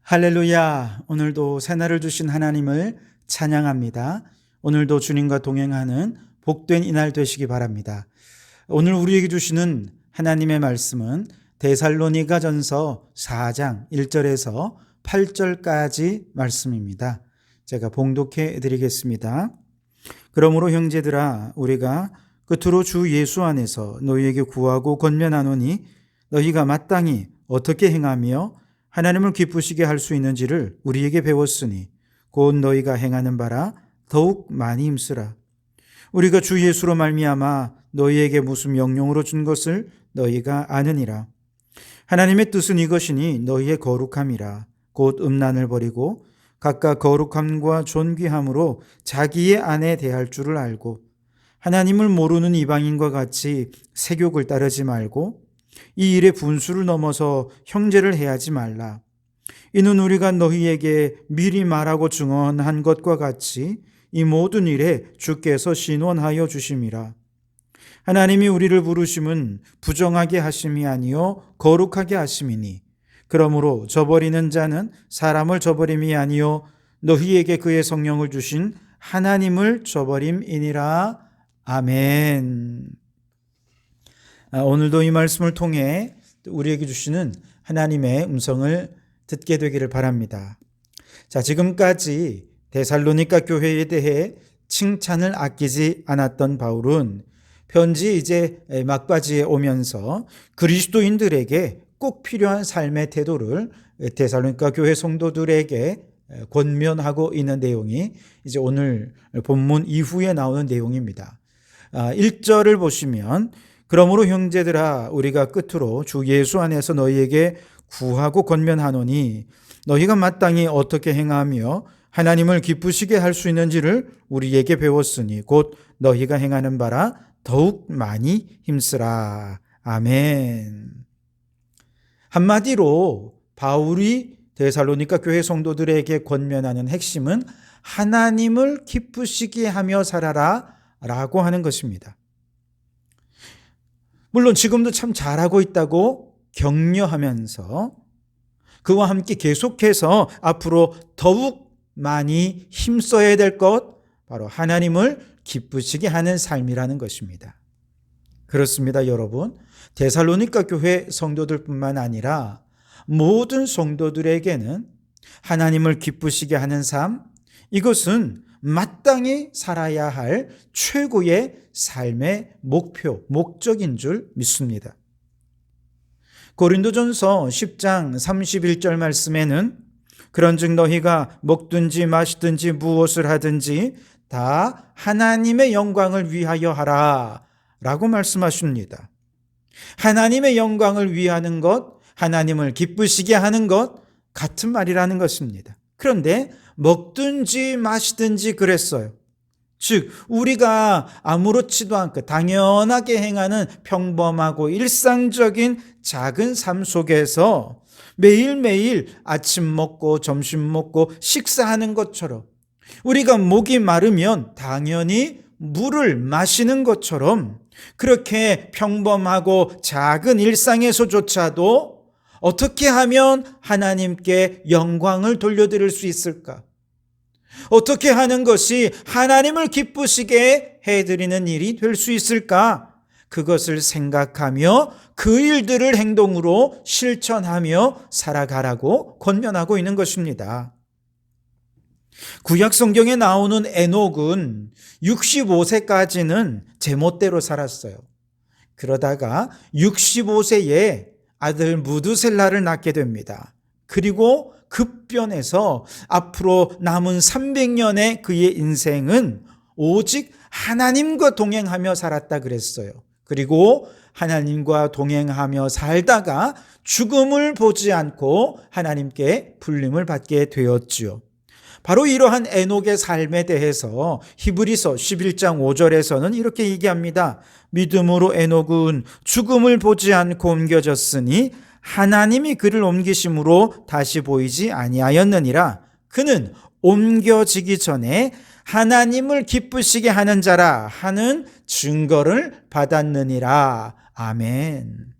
할렐루야. 오늘도 새날을 주신 하나님을 찬양합니다. 오늘도 주님과 동행하는 복된 이날 되시기 바랍니다. 오늘 우리에게 주시는 하나님의 말씀은 데살로니가전서 4장 1절에서 8절까지 말씀입니다. 제가 봉독해 드리겠습니다. 그러므로 형제들아, 우리가 끝으로 주 예수 안에서 너희에게 구하고 권면하노니 너희가 마땅히 어떻게 행하며 하나님을 기쁘시게 할 수 있는지를 우리에게 배웠으니 곧 너희가 행하는 바라 더욱 많이 힘쓰라. 우리가 주 예수로 말미암아 너희에게 무슨 명령으로 준 것을 너희가 아느니라. 하나님의 뜻은 이것이니 너희의 거룩함이라. 곧 음란을 버리고 각각 거룩함과 존귀함으로 자기의 아내 대할 줄을 알고 하나님을 모르는 이방인과 같이 세욕을 따르지 말고 이 일의 분수를 넘어서 형제를 해하지 말라. 이는 우리가 너희에게 미리 말하고 증언한 것과 같이 이 모든 일에 주께서 신원하여 주심이라. 하나님이 우리를 부르심은 부정하게 하심이 아니요 거룩하게 하심이니 그러므로 저버리는 자는 사람을 저버림이 아니요 너희에게 그의 성령을 주신 하나님을 저버림이니라. 아멘. 오늘도 이 말씀을 통해 우리에게 주시는 하나님의 음성을 듣게 되기를 바랍니다. 자, 지금까지 데살로니가 교회에 대해 칭찬을 아끼지 않았던 바울은 편지 이제 막바지에 오면서 그리스도인들에게 꼭 필요한 삶의 태도를 데살로니가 교회 성도들에게 권면하고 있는 내용이 이제 오늘 본문 이후에 나오는 내용입니다. 1절을 보시면 그러므로 형제들아, 우리가 끝으로 주 예수 안에서 너희에게 구하고 권면하노니 너희가 마땅히 어떻게 행하며 하나님을 기쁘시게 할 수 있는지를 우리에게 배웠으니 곧 너희가 행하는 바라 더욱 많이 힘쓰라. 아멘. 한마디로 바울이 데살로니가 교회 성도들에게 권면하는 핵심은 하나님을 기쁘시게 하며 살아라 라고 하는 것입니다. 물론 지금도 참 잘하고 있다고 격려하면서 그와 함께 계속해서 앞으로 더욱 많이 힘써야 될 것, 바로 하나님을 기쁘시게 하는 삶이라는 것입니다. 그렇습니다, 여러분. 데살로니가 교회 성도들뿐만 아니라 모든 성도들에게는 하나님을 기쁘시게 하는 삶, 이것은 마땅히 살아야 할 최고의 삶의 목표, 목적인 줄 믿습니다. 고린도전서 10장 31절 말씀에는 그런즉 너희가 먹든지 마시든지 무엇을 하든지 다 하나님의 영광을 위하여 하라 라고 말씀하십니다. 하나님의 영광을 위하는 것, 하나님을 기쁘시게 하는 것 같은 말이라는 것입니다. 그런데 먹든지 마시든지 그랬어요. 즉 우리가 아무렇지도 않고 당연하게 행하는 평범하고 일상적인 작은 삶 속에서 매일매일 아침 먹고 점심 먹고 식사하는 것처럼 우리가 목이 마르면 당연히 물을 마시는 것처럼 그렇게 평범하고 작은 일상에서조차도 어떻게 하면 하나님께 영광을 돌려드릴 수 있을까? 어떻게 하는 것이 하나님을 기쁘시게 해드리는 일이 될 수 있을까? 그것을 생각하며 그 일들을 행동으로 실천하며 살아가라고 권면하고 있는 것입니다. 구약 성경에 나오는 에녹은 65세까지는 제멋대로 살았어요. 그러다가 65세에 아들 무드셀라를 낳게 됩니다. 그리고 급변해서 앞으로 남은 300년의 그의 인생은 오직 하나님과 동행하며 살았다 그랬어요. 그리고 하나님과 동행하며 살다가 죽음을 보지 않고 하나님께 불림을 받게 되었지요. 바로 이러한 에녹의 삶에 대해서 히브리서 11장 5절에서는 이렇게 얘기합니다. 믿음으로 에녹은 죽음을 보지 않고 옮겨졌으니 하나님이 그를 옮기심으로 다시 보이지 아니하였느니라. 그는 옮겨지기 전에 하나님을 기쁘시게 하는 자라 하는 증거를 받았느니라. 아멘.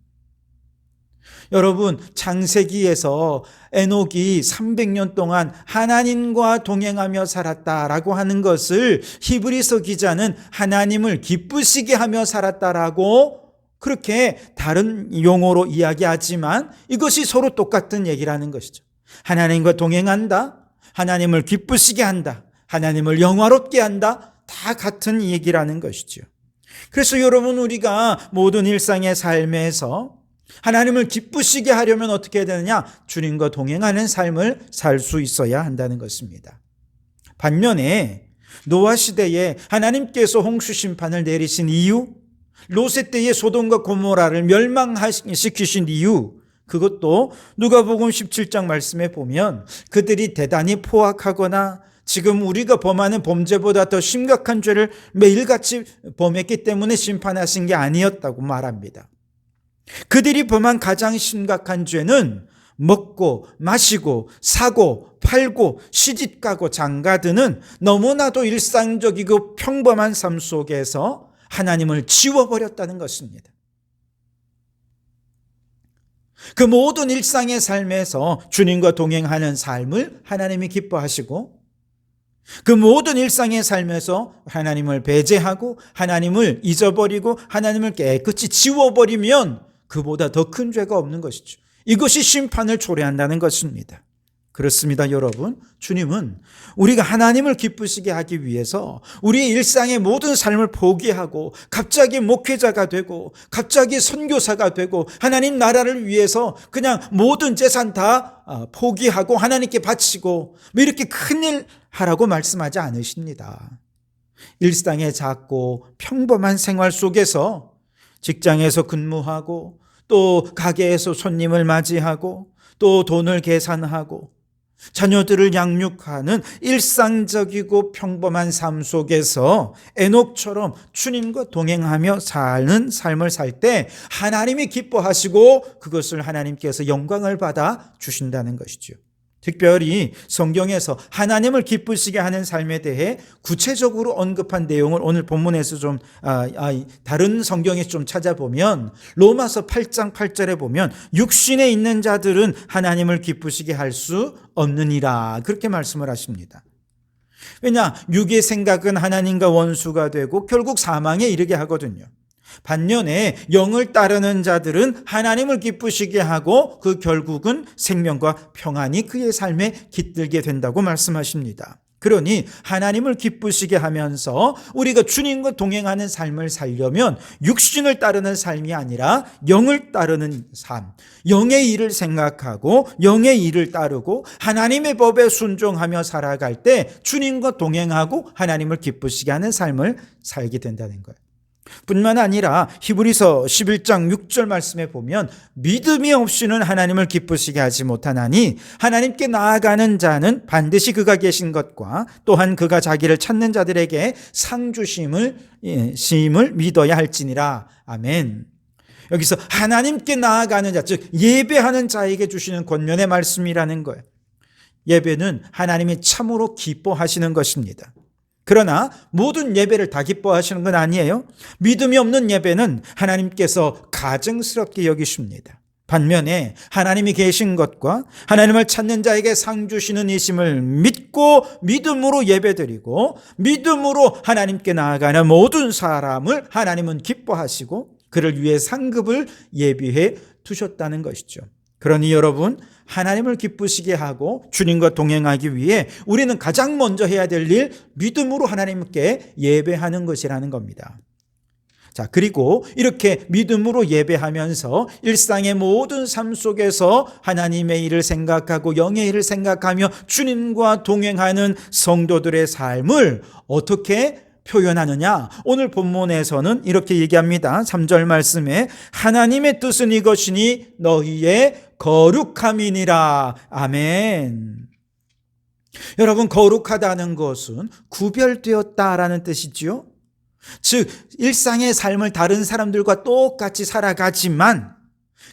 여러분, 창세기에서 에녹이 300년 동안 하나님과 동행하며 살았다라고 하는 것을 히브리서 기자는 하나님을 기쁘시게 하며 살았다라고 그렇게 다른 용어로 이야기하지만 이것이 서로 똑같은 얘기라는 것이죠. 하나님과 동행한다, 하나님을 기쁘시게 한다, 하나님을 영화롭게 한다, 다 같은 얘기라는 것이죠. 그래서 여러분, 우리가 모든 일상의 삶에서 하나님을 기쁘시게 하려면 어떻게 해야 되느냐? 주님과 동행하는 삶을 살 수 있어야 한다는 것입니다. 반면에 노아 시대에 하나님께서 홍수 심판을 내리신 이유, 롯의 때에 소돔과 고모라를 멸망시키신 이유, 그것도 누가복음 17장 말씀에 보면 그들이 대단히 포악하거나 지금 우리가 범하는 범죄보다 더 심각한 죄를 매일같이 범했기 때문에 심판하신 게 아니었다고 말합니다. 그들이 범한 가장 심각한 죄는 먹고 마시고 사고 팔고 시집가고 장가드는 너무나도 일상적이고 평범한 삶 속에서 하나님을 지워버렸다는 것입니다. 그 모든 일상의 삶에서 주님과 동행하는 삶을 하나님이 기뻐하시고, 그 모든 일상의 삶에서 하나님을 배제하고 하나님을 잊어버리고 하나님을 깨끗이 지워버리면 그보다 더 큰 죄가 없는 것이죠. 이것이 심판을 초래한다는 것입니다. 그렇습니다, 여러분. 주님은 우리가 하나님을 기쁘시게 하기 위해서 우리의 일상의 모든 삶을 포기하고 갑자기 목회자가 되고 갑자기 선교사가 되고 하나님 나라를 위해서 그냥 모든 재산 다 포기하고 하나님께 바치고 이렇게 큰일 하라고 말씀하지 않으십니다. 일상의 작고 평범한 생활 속에서 직장에서 근무하고 또 가게에서 손님을 맞이하고 또 돈을 계산하고 자녀들을 양육하는 일상적이고 평범한 삶 속에서 에녹처럼 주님과 동행하며 사는 삶을 살 때 하나님이 기뻐하시고 그것을 하나님께서 영광을 받아 주신다는 것이죠. 특별히 성경에서 하나님을 기쁘시게 하는 삶에 대해 구체적으로 언급한 내용을 오늘 본문에서 좀 다른 성경에서 좀 찾아보면 로마서 8장 8절에 보면 육신에 있는 자들은 하나님을 기쁘시게 할 수 없느니라, 그렇게 말씀을 하십니다. 왜냐? 육의 생각은 하나님과 원수가 되고 결국 사망에 이르게 하거든요. 반면에 영을 따르는 자들은 하나님을 기쁘시게 하고 그 결국은 생명과 평안이 그의 삶에 깃들게 된다고 말씀하십니다. 그러니 하나님을 기쁘시게 하면서 우리가 주님과 동행하는 삶을 살려면 육신을 따르는 삶이 아니라 영을 따르는 삶, 영의 일을 생각하고 영의 일을 따르고 하나님의 법에 순종하며 살아갈 때 주님과 동행하고 하나님을 기쁘시게 하는 삶을 살게 된다는 거예요. 뿐만 아니라 히브리서 11장 6절 말씀에 보면 믿음이 없이는 하나님을 기쁘시게 하지 못하나니 하나님께 나아가는 자는 반드시 그가 계신 것과 또한 그가 자기를 찾는 자들에게 상 주심을 믿어야 할지니라. 아멘. 여기서 하나님께 나아가는 자, 즉 예배하는 자에게 주시는 권면의 말씀이라는 거예요. 예배는 하나님이 참으로 기뻐하시는 것입니다. 그러나 모든 예배를 다 기뻐하시는 건 아니에요. 믿음이 없는 예배는 하나님께서 가증스럽게 여기십니다. 반면에 하나님이 계신 것과 하나님을 찾는 자에게 상 주시는 이심을 믿고 믿음으로 예배드리고 믿음으로 하나님께 나아가는 모든 사람을 하나님은 기뻐하시고 그를 위해 상급을 예비해 두셨다는 것이죠. 그러니 여러분, 하나님을 기쁘시게 하고 주님과 동행하기 위해 우리는 가장 먼저 해야 될 일, 믿음으로 하나님께 예배하는 것이라는 겁니다. 자, 그리고 이렇게 믿음으로 예배하면서 일상의 모든 삶 속에서 하나님의 일을 생각하고 영의 일을 생각하며 주님과 동행하는 성도들의 삶을 어떻게 표현하느냐? 오늘 본문에서는 이렇게 얘기합니다. 3절 말씀에 하나님의 뜻은 이것이니 너희의 거룩함이니라. 아멘. 여러분, 거룩하다는 것은 구별되었다라는 뜻이지요. 즉 일상의 삶을 다른 사람들과 똑같이 살아가지만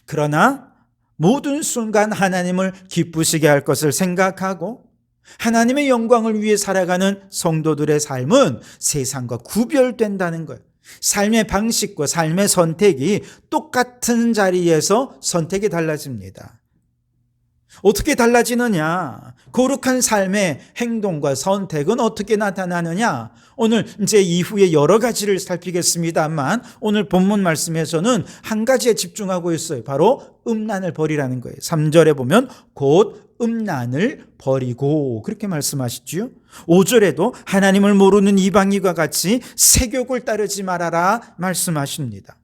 그러나 모든 순간 하나님을 기쁘시게 할 것을 생각하고 하나님의 영광을 위해 살아가는 성도들의 삶은 세상과 구별된다는 거예요. 삶의 방식과 삶의 선택이 똑같은 자리에서 선택이 달라집니다. 어떻게 달라지느냐? 거룩한 삶의 행동과 선택은 어떻게 나타나느냐? 오늘 이제 이후에 여러 가지를 살피겠습니다만 오늘 본문 말씀에서는 한 가지에 집중하고 있어요. 바로 음란을 버리라는 거예요. 3절에 보면 곧 음란을 버리고 그렇게 말씀하시지요. 5절에도 하나님을 모르는 이방인과 같이 세욕을 따르지 말아라 말씀하십니다.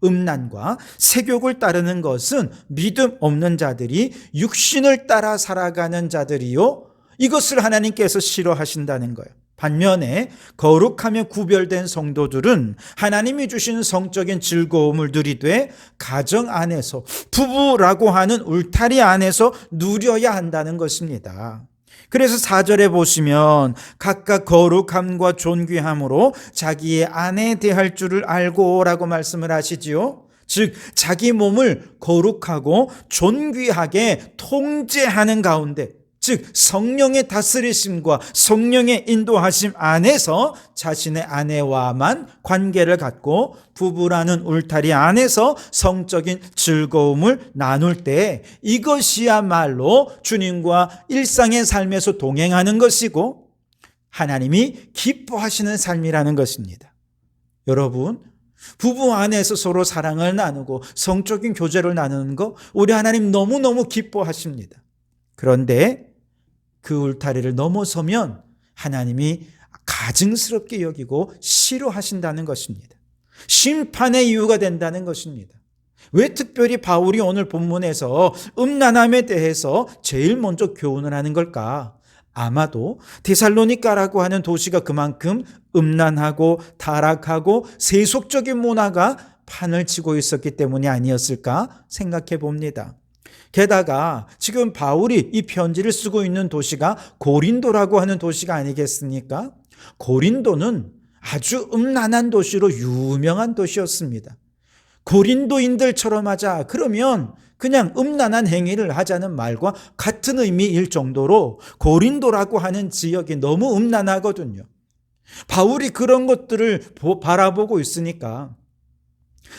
음란과 세욕을 따르는 것은 믿음 없는 자들이 육신을 따라 살아가는 자들이요, 이것을 하나님께서 싫어하신다는 거예요. 반면에 거룩하며 구별된 성도들은 하나님이 주신 성적인 즐거움을 누리되 가정 안에서, 부부라고 하는 울타리 안에서 누려야 한다는 것입니다. 그래서 4절에 보시면 각각 거룩함과 존귀함으로 자기의 아내에 대할 줄을 알고 라고 말씀을 하시지요. 즉 자기 몸을 거룩하고 존귀하게 통제하는 가운데, 즉 성령의 다스리심과 성령의 인도하심 안에서 자신의 아내와만 관계를 갖고 부부라는 울타리 안에서 성적인 즐거움을 나눌 때 이것이야말로 주님과 일상의 삶에서 동행하는 것이고 하나님이 기뻐하시는 삶이라는 것입니다. 여러분, 부부 안에서 서로 사랑을 나누고 성적인 교제를 나누는 거 우리 하나님 너무너무 기뻐하십니다. 그런데 그 울타리를 넘어서면 하나님이 가증스럽게 여기고 싫어하신다는 것입니다. 심판의 이유가 된다는 것입니다. 왜 특별히 바울이 오늘 본문에서 음란함에 대해서 제일 먼저 교훈을 하는 걸까? 아마도 데살로니가라고 하는 도시가 그만큼 음란하고 타락하고 세속적인 문화가 판을 치고 있었기 때문이 아니었을까 생각해 봅니다. 게다가 지금 바울이 이 편지를 쓰고 있는 도시가 고린도라고 하는 도시가 아니겠습니까? 고린도는 아주 음란한 도시로 유명한 도시였습니다. 고린도인들처럼 하자 그러면 그냥 음란한 행위를 하자는 말과 같은 의미일 정도로 고린도라고 하는 지역이 너무 음란하거든요. 바울이 그런 것들을 바라보고 있으니까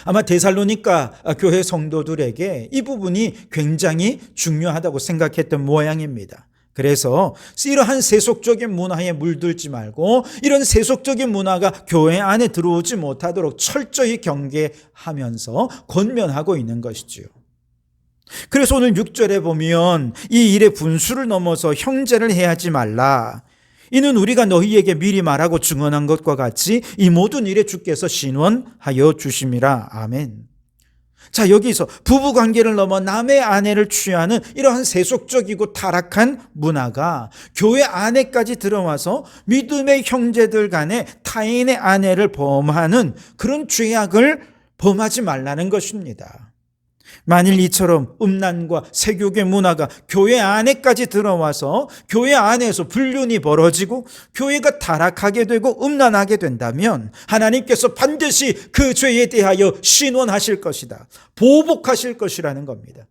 아마 데살로니가 교회 성도들에게 이 부분이 굉장히 중요하다고 생각했던 모양입니다. 그래서 이러한 세속적인 문화에 물들지 말고 이런 세속적인 문화가 교회 안에 들어오지 못하도록 철저히 경계하면서 권면하고 있는 것이지요. 그래서 오늘 6절에 보면 이 일의 분수를 넘어서 형제를 해하지 말라. 이는 우리가 너희에게 미리 말하고 증언한 것과 같이 이 모든 일에 주께서 신원하여 주심이라. 아멘. 자, 여기서 부부관계를 넘어 남의 아내를 취하는 이러한 세속적이고 타락한 문화가 교회 안에까지 들어와서 믿음의 형제들 간에 타인의 아내를 범하는 그런 죄악을 범하지 말라는 것입니다. 만일 이처럼 음란과 세욕의 문화가 교회 안에까지 들어와서 교회 안에서 불륜이 벌어지고 교회가 타락하게 되고 음란하게 된다면 하나님께서 반드시 그 죄에 대하여 신원하실 것이다. 보복하실 것이라는 겁니다.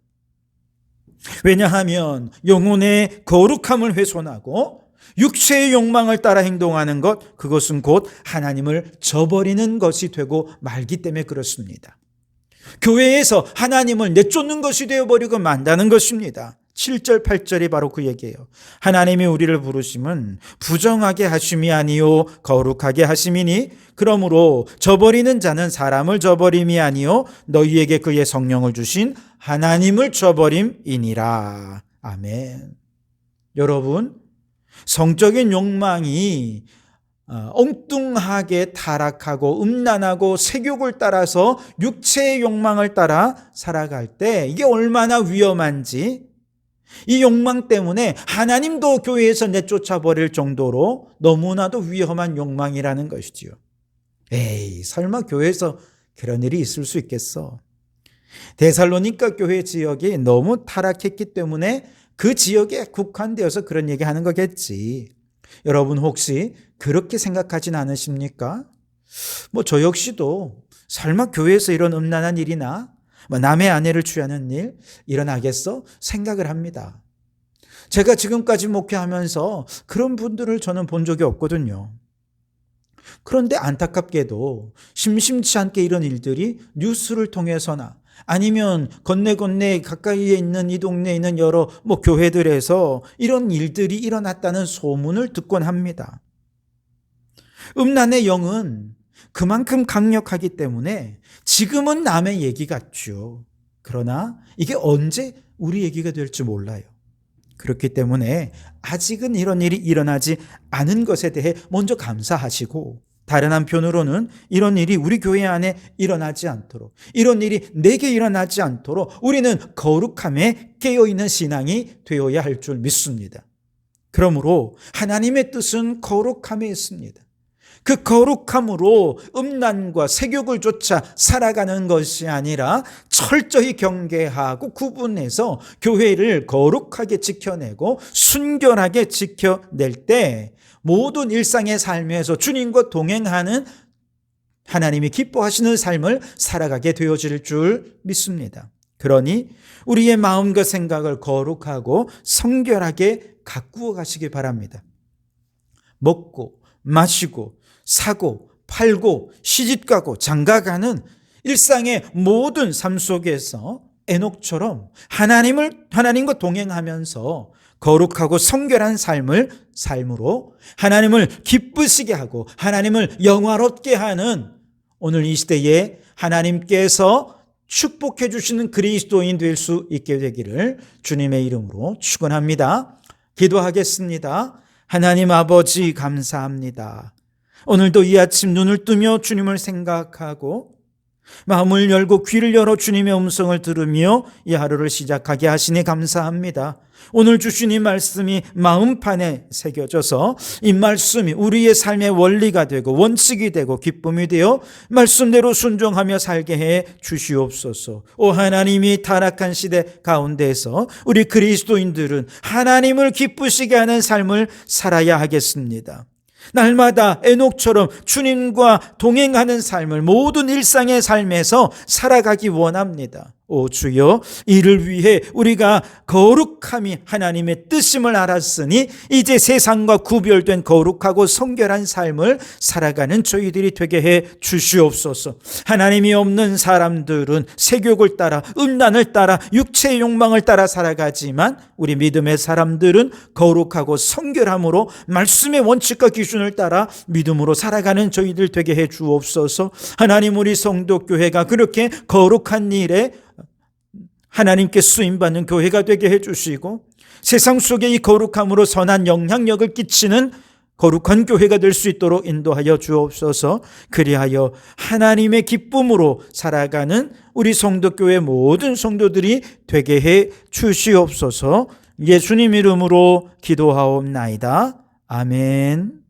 왜냐하면 영혼의 거룩함을 훼손하고 육체의 욕망을 따라 행동하는 것, 그것은 곧 하나님을 저버리는 것이 되고 말기 때문에 그렇습니다. 교회에서 하나님을 내쫓는 것이 되어버리고 만다는 것입니다. 7절 8절이 바로 그 얘기예요. 하나님이 우리를 부르심은 부정하게 하심이 아니요 거룩하게 하심이니 그러므로 저버리는 자는 사람을 저버림이 아니요 너희에게 그의 성령을 주신 하나님을 저버림이니라. 아멘. 여러분, 성적인 욕망이 엉뚱하게 타락하고 음란하고 세욕을 따라서 육체의 욕망을 따라 살아갈 때 이게 얼마나 위험한지, 이 욕망 때문에 하나님도 교회에서 내쫓아 버릴 정도로 너무나도 위험한 욕망이라는 것이지요. 에이, 설마 교회에서 그런 일이 있을 수 있겠어? 데살로니가 교회 지역이 너무 타락했기 때문에 그 지역에 국한되어서 그런 얘기하는 거겠지. 여러분 혹시 그렇게 생각하진 않으십니까? 저 역시도 설마 교회에서 이런 음란한 일이나 남의 아내를 취하는 일 일어나겠어? 생각을 합니다. 제가 지금까지 목회하면서 그런 분들을 저는 본 적이 없거든요. 그런데 안타깝게도 심심치 않게 이런 일들이 뉴스를 통해서나 아니면 건네건네 가까이에 있는 이 동네에 있는 여러 교회들에서 이런 일들이 일어났다는 소문을 듣곤 합니다. 음란의 영은 그만큼 강력하기 때문에 지금은 남의 얘기 같죠. 그러나 이게 언제 우리 얘기가 될지 몰라요. 그렇기 때문에 아직은 이런 일이 일어나지 않은 것에 대해 먼저 감사하시고, 다른 한편으로는 이런 일이 우리 교회 안에 일어나지 않도록, 이런 일이 내게 일어나지 않도록 우리는 거룩함에 깨어있는 신앙이 되어야 할 줄 믿습니다. 그러므로 하나님의 뜻은 거룩함에 있습니다. 그 거룩함으로 음란과 세욕을 쫓아 살아가는 것이 아니라 철저히 경계하고 구분해서 교회를 거룩하게 지켜내고 순결하게 지켜낼 때 모든 일상의 삶에서 주님과 동행하는 하나님이 기뻐하시는 삶을 살아가게 되어질 줄 믿습니다. 그러니 우리의 마음과 생각을 거룩하고 성결하게 가꾸어 가시기 바랍니다. 먹고 마시고 사고 팔고 시집가고 장가가는 일상의 모든 삶 속에서 에녹처럼 하나님과 동행하면서 거룩하고 성결한 삶으로 하나님을 기쁘시게 하고 하나님을 영화롭게 하는 오늘 이 시대에 하나님께서 축복해 주시는 그리스도인 될 수 있게 되기를 주님의 이름으로 축원합니다. 기도하겠습니다. 하나님 아버지 감사합니다. 오늘도 이 아침 눈을 뜨며 주님을 생각하고 마음을 열고 귀를 열어 주님의 음성을 들으며 이 하루를 시작하게 하시니 감사합니다. 오늘 주신 이 말씀이 마음판에 새겨져서 이 말씀이 우리의 삶의 원리가 되고 원칙이 되고 기쁨이 되어 말씀대로 순종하며 살게 해 주시옵소서. 오 하나님이 타락한 시대 가운데서 우리 그리스도인들은 하나님을 기쁘시게 하는 삶을 살아야 하겠습니다. 날마다 에녹처럼 주님과 동행하는 삶을 모든 일상의 삶에서 살아가기 원합니다. 오 주여, 이를 위해 우리가 거룩함이 하나님의 뜻임을 알았으니 이제 세상과 구별된 거룩하고 성결한 삶을 살아가는 저희들이 되게 해 주시옵소서. 하나님이 없는 사람들은 세욕을 따라 음란을 따라 육체의 욕망을 따라 살아가지만 우리 믿음의 사람들은 거룩하고 성결함으로 말씀의 원칙과 기준을 따라 믿음으로 살아가는 저희들 되게 해 주옵소서. 하나님, 우리 성도교회가 그렇게 거룩한 일에 하나님께 쓰임받는 교회가 되게 해주시고 세상 속에 이 거룩함으로 선한 영향력을 끼치는 거룩한 교회가 될 수 있도록 인도하여 주옵소서. 그리하여 하나님의 기쁨으로 살아가는 우리 성도교회 모든 성도들이 되게 해 주시옵소서. 예수님 이름으로 기도하옵나이다. 아멘.